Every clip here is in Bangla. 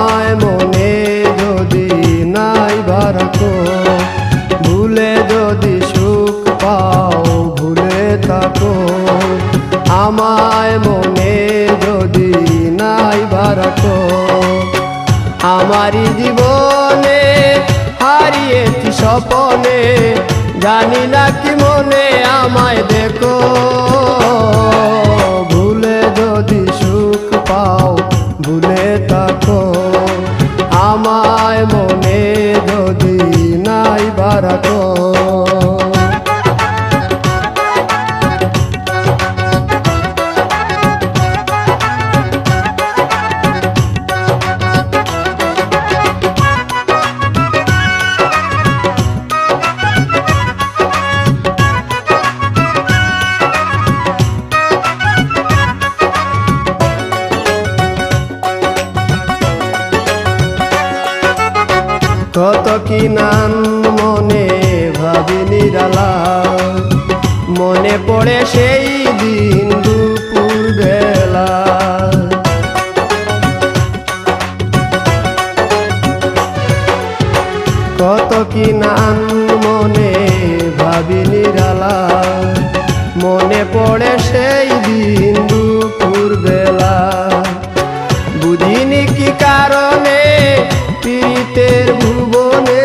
আমায় মনে যদি নাইবা রাখো, ভুলে যদি সুখ পাও ভুলে থাকো। আমায় মনে যদি নাইবা রাখো, আমারই জীবনে হারিয়েছি স্বপনে, জানি না কি মনে আমায় দেখো। ভুলে যদি সুখ পাও ভুলে থাকো, আমায় মনে যদি নাইবা রাখো। কত কি নাম মনে ভাবি নিরালা, মনে পড়ে সেই দিন দুপুর বেলা। কত কি নাম মনে ভাবি নিরালা, মনে পড়ে সেই দিন দুপুর বেলা। বুঝিনি কি কারণে পীড়িতের ভুবনে,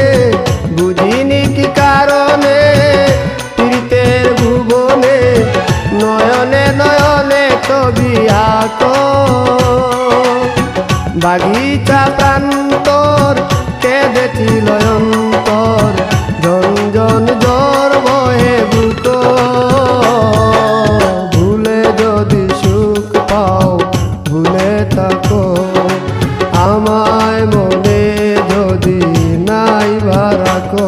বুঝিনি কি কারণে পীড়িতের ভুবনে, নয়নে নয়নে ছবি আঁকো। বাগিচা প্রান্তর কেঁদেছিল অন্তর, ঝনঝন জ্বর বহে বুক। ভুলে যদি সুখ পাও ভুলে থাকো, আমায় মনে যদি নাইবা রাখো।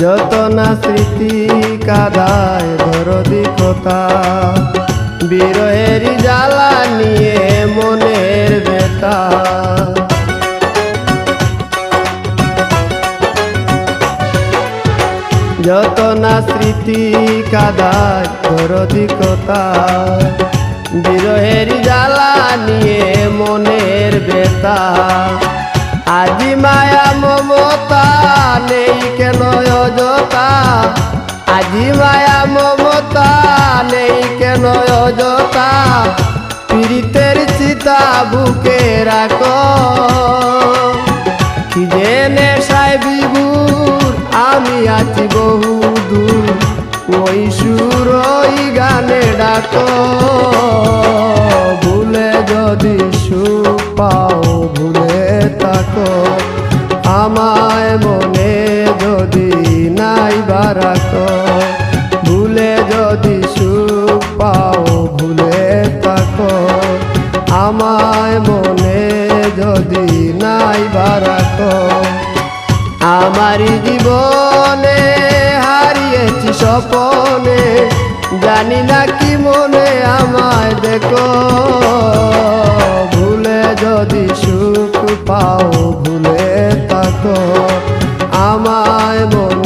যত না স্মৃতি কাদায় দরদি কথা, বিরহের জ্বালা নিয়ে মনের ব্যথা। যত না স্মৃতি কাদায় দরদি কথা, বিরহের জ্বালা নিয়ে মনের ব্যথা। আজি মায়া মমতা নেই কেন অযথা, আজি মায়া মমতা নেই কেন অযথা। পীড়িতের চিতা বুকে রাখো, কি যে নেশায় বিভোর আমি আছি বহু দূর। ওই সুর ওই গানে ডাকো, ভুলে যদি সুখ পাও ভুলে থাকো। আমায় মনে যদি নাইবা রাখো, ভুলে যদি সুখ পাও ভুলে থাকো। আমায় মনে যদি নাইবা রাখো, আমারই জীবনে হারিয়েছি স্বপনে, জানি না কি মনে আমায় দেখো। ভুলে যদি সুখ পাও ভুলে থাকো, আমায় মনে